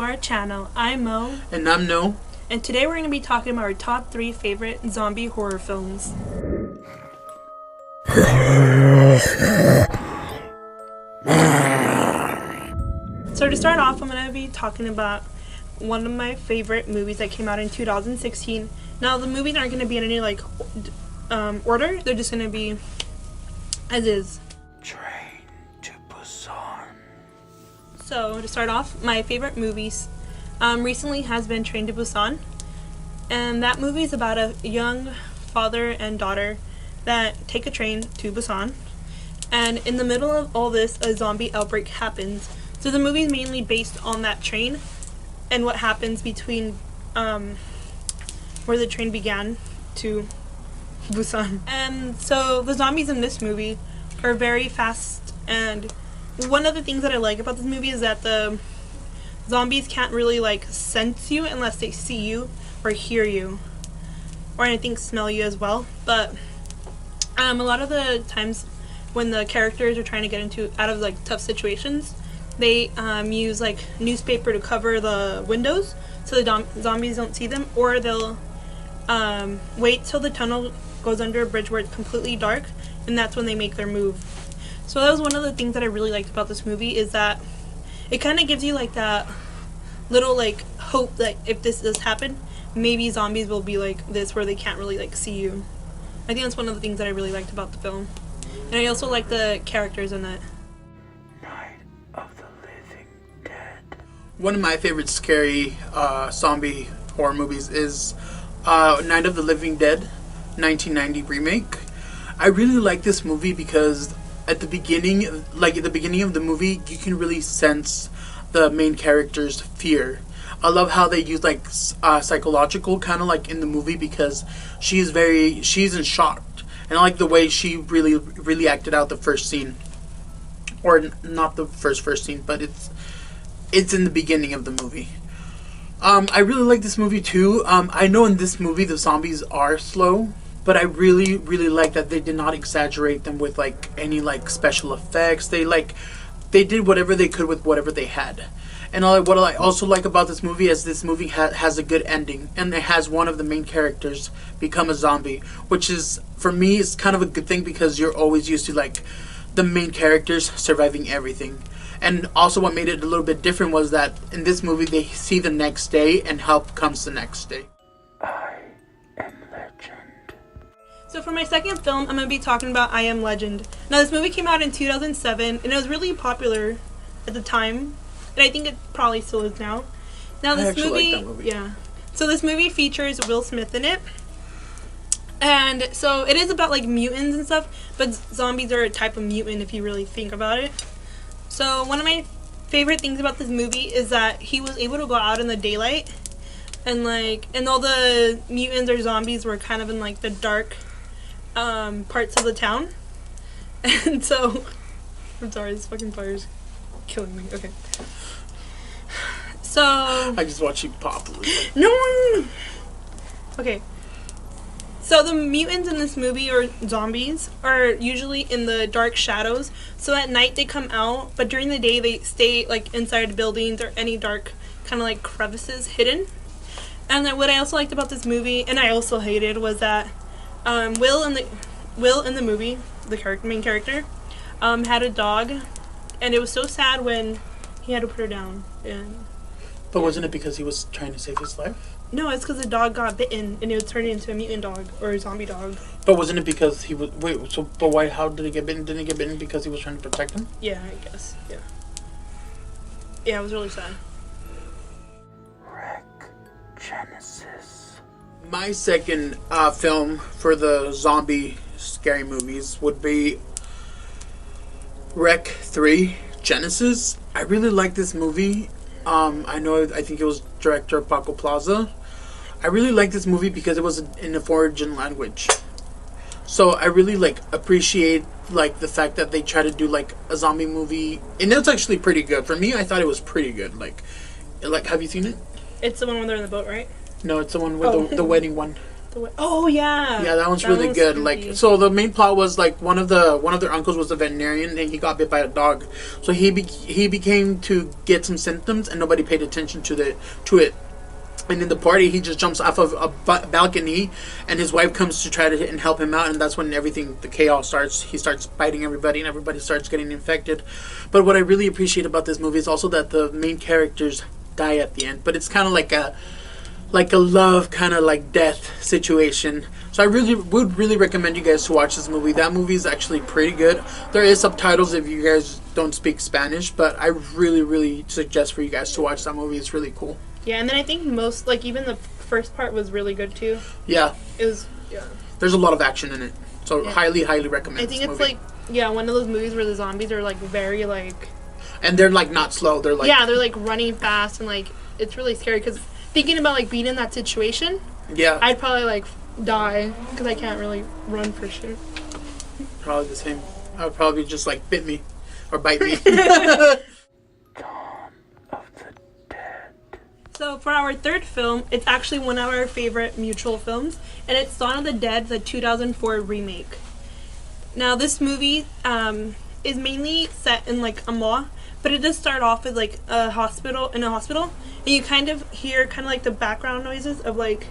our channel. I'm Mo. And I'm No. And today we're going to be talking about our top 3 favorite zombie horror films. So to start off, I'm going to be talking about one of my favorite movies that came out in 2016. Now the movies aren't going to be in any order. They're just going to be as is. Train to Busan. So to start off, my favorite movies recently has been Train to Busan. And that movie is about a young father and daughter that take a train to Busan. And in the middle of all this, a zombie outbreak happens. So the movie is mainly based on that train and what happens between where the train began to Busan. And so the zombies in this movie are very fast. And one of the things that I like about this movie is that the zombies can't really sense you unless they see you or hear you, or I think smell you as well. But a lot of the times when the characters are trying to get out of tough situations, they use newspaper to cover the windows so the zombies don't see them, or they'll wait till the tunnel goes under a bridge where it's completely dark, and that's when they make their move. So that was one of the things that I really liked about this movie, is that it kind of gives you that little hope that if this does happen, maybe zombies will be like this, where they can't really see you. I think that's one of the things that I really liked about the film. And I also like the characters in it. Night of the Living Dead. One of my favorite scary zombie horror movies is Night of the Living Dead, 1990 remake. I really like this movie because at the beginning, of the movie, you can really sense the main character's fear. I love how they use psychological kind of in the movie, because she's in shock, and I like the way she really acted out the first scene, or not the first scene, but it's in the beginning of the movie. I really like this movie too. I know in this movie the zombies are slow, but I really like that they did not exaggerate them with any special effects. They did whatever they could with whatever they had. And what I also like about this movie is this movie has a good ending, and it has one of the main characters become a zombie, which is, for me, is kind of a good thing, because you're always used to the main characters surviving everything. And also what made it a little bit different was that in this movie they see the next day, and help comes the next day. I Am Legend. So for my second film, I'm going to be talking about I Am Legend. Now this movie came out in 2007, and it was really popular at the time. And I think it probably still is now. Now this movie, like that movie. Yeah. So this movie features Will Smith in it. And so it is about mutants and stuff, but zombies are a type of mutant if you really think about it. So one of my favorite things about this movie is that he was able to go out in the daylight, and and all the mutants or zombies were kind of in the dark parts of the town. And so I'm sorry, this fucking fire is killing me. Okay. So I just watched you pop. No. Okay. So the mutants in this movie, or zombies, are usually in the dark shadows. So at night they come out, but during the day they stay inside buildings or any dark kind of crevices hidden. And then what I also liked about this movie, and I also hated, was that Will in the movie, the main character, had a dog, and it was so sad when he had to put her down. And But wasn't it because he was trying to save his life? no, it's because the dog got bitten, and it would turn into a mutant dog or a zombie dog. But wasn't it because he was... Wait, so... But why... How did he get bitten? Didn't he get bitten because he was trying to protect him? Yeah, I guess. Yeah. Yeah, it was really sad. Wreck Genesis. My second film for the zombie scary movies would be Wreck 3 Genesis. I really like this movie. I think it was director Paco Plaza. I really like this movie because it was in a foreign language. So I really appreciate the fact that they try to do a zombie movie, and it's actually pretty good. For me, I thought it was pretty good. Have you seen it? It's the one when they're in the boat, right? No, it's the one with the wedding one. Oh yeah. Yeah, that one's really good. Spooky. Like, so the main plot was like one of their uncles was a veterinarian and he got bit by a dog. So he became to get some symptoms and nobody paid attention to it. And in the party, he just jumps off of a balcony, and his wife comes to try to hit and help him out, and that's when the chaos starts. He starts biting everybody, and everybody starts getting infected. But what I really appreciate about this movie is also that the main characters die at the end. But it's kind of like a love, kind of like death situation. So I would really recommend you guys to watch this movie. That movie is actually pretty good. There is subtitles if you guys don't speak Spanish, but I really suggest for you guys to watch that movie. It's really cool. Yeah, and then I think most, like, even the first part was really good, too. Yeah. It was, yeah. There's a lot of action in it. So, yeah. highly recommend I think it's, movie. Like, yeah, one of those movies where the zombies are, like, very, like... And they're, like, not slow. They're, like... Yeah, they're, like, running fast, and, like, it's really scary, because thinking about, like, being in that situation... Yeah. I'd probably, like, die, because I can't really run for sure. Probably the same. I would probably just, like, bit me. Or bite me. So for our third film, it's actually one of our favorite mutual films, and it's Dawn of the Dead, the 2004 remake. Now this movie is mainly set in like a mall, but it does start off with like a hospital, and you kind of hear kind of like the background noises of like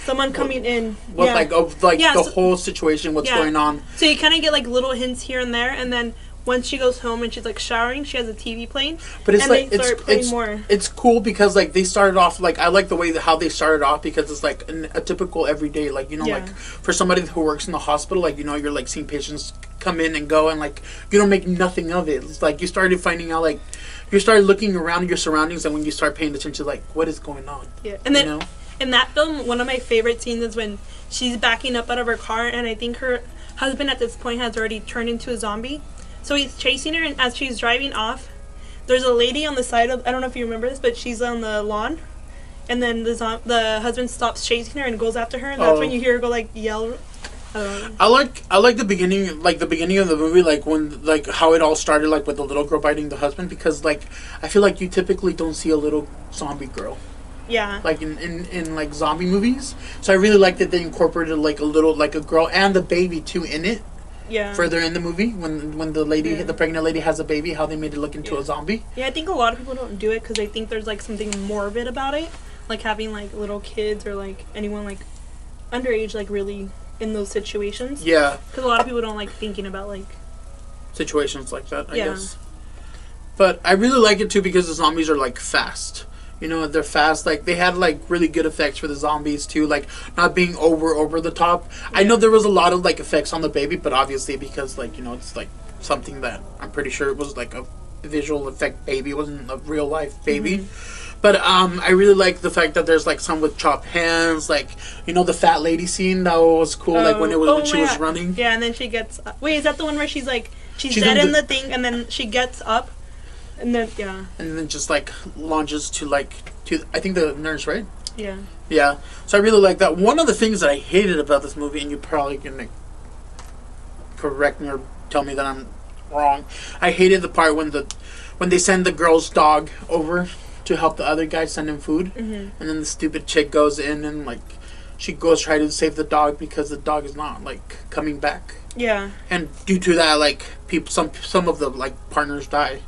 someone coming in. What, like the whole situation, what's going on. So you kind of get like little hints here and there, and then once she goes home and she's like showering, she has a TV playing. But it's and like they start playing more. It's cool because like they started off like I like the way how they started off because it's like a typical everyday like like for somebody who works in the hospital like you're like seeing patients come in and go and like you don't make nothing of it. It's like you started finding out like you started looking around your surroundings and when you start paying attention like what is going on. Yeah, and then in that film, one of my favorite scenes is when she's backing up out of her car and I think her husband at this point has already turned into a zombie. So he's chasing her, and as she's driving off, there's a lady on the side of, I don't know if you remember this, but she's on the lawn, and then the husband stops chasing her and goes after her, and that's when you hear her go, like, yell. I like the beginning of the movie, like, when, like, how it all started, like, with the little girl biting the husband, because, like, I feel like you typically don't see a little zombie girl. Yeah. Like, in like, zombie movies. So I really like that they incorporated, like, a little, like, a girl and the baby, too, in it. Yeah. Further in the movie, when the lady, the pregnant lady, has a baby, how they made it look into a zombie. Yeah, I think a lot of people don't do it because they think there's like something morbid about it, like having like little kids or like anyone like underage like really in those situations. Yeah. Because a lot of people don't like thinking about like situations like that. I guess. But I really like it too because the zombies are like fast. They're fast. Like, they had, like, really good effects for the zombies, too. Like, not being over the top. Yeah. I know there was a lot of, like, effects on the baby, but obviously because, like, it's, like, something that I'm pretty sure it was, like, a visual effect baby. It wasn't a real-life baby. Mm-hmm. But, I really like the fact that there's, like, some with chopped hands. Like, the fat lady scene, that was cool. Like, when she was running. Yeah, and then she gets... Wait, is that the one where she's, like... She's dead in the thing, and then she gets up... And then, and then just, like, launches to I think the nurse, right? Yeah. Yeah. So I really like that. One of the things that I hated about this movie, and you probably can, like, correct me or tell me that I'm wrong, I hated the part when they send the girl's dog over to help the other guy send him food, and then the stupid chick goes in and, like, she goes try to save the dog because the dog is not, like, coming back. Yeah. And due to that, like, some of the, like, partners die.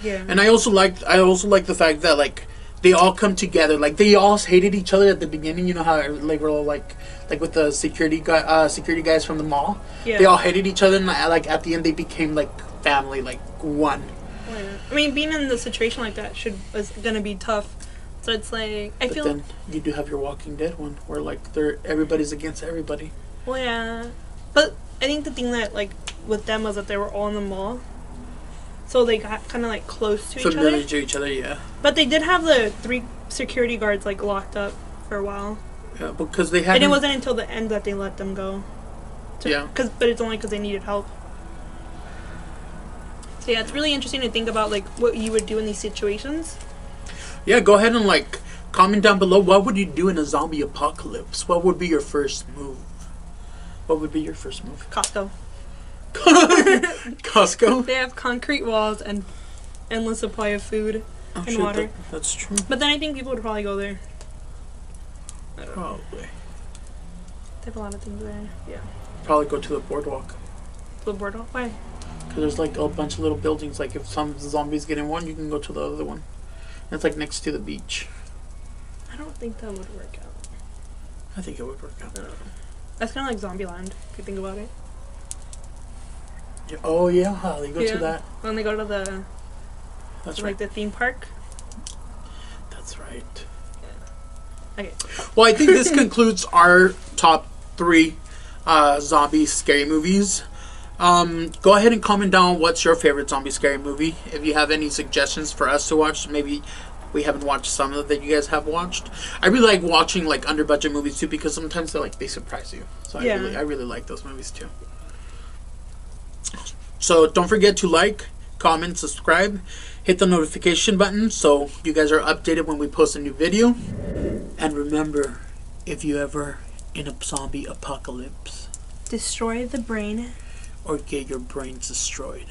Yeah. And I also liked the fact that like they all come together. Like they all hated each other at the beginning. You know how like we're all like with the security guys from the mall. Yeah. They all hated each other, and like at the end they became like family, like one. Yeah. I mean, being in the situation like that is gonna be tough. So it's like But then you do have your Walking Dead one where like everybody's against everybody. Well, yeah, but I think the thing that like with them was that they were all in the mall. So they got kind of like close to each other, yeah. But they did have the 3 security guards like locked up for a while. Yeah, because they had. And it wasn't until the end that they let them go. But it's only because they needed help. So yeah, it's really interesting to think about like what you would do in these situations. Yeah, go ahead and like comment down below. What would you do in a zombie apocalypse? What would be your first move? Costco. Costco? They have concrete walls and endless supply of food and water. That's true. But then I think people would probably go there. Probably. They have a lot of things there. Yeah. Probably go to the boardwalk. The boardwalk? Why? Because there's like a bunch of little buildings. Like if some zombies get in one, you can go to the other one. And it's like next to the beach. I don't think that would work out. I think it would work out. That's kind of like Zombieland, if you think about it. Yeah. Oh yeah, they go to that. When they go to the... That's to, right. like the theme park. That's right. Yeah. Okay. Well, I think this concludes our top 3 zombie scary movies. Go ahead and comment down what's your favorite zombie scary movie. If you have any suggestions for us to watch, maybe we haven't watched some of that you guys have watched. I really like watching like under budget movies too, because sometimes they surprise you. So I really like those movies too. So don't forget to like, comment, subscribe, hit the notification button so you guys are updated when we post a new video. And remember, if you ever in a zombie apocalypse, Destroy the brain. or get your brains destroyed.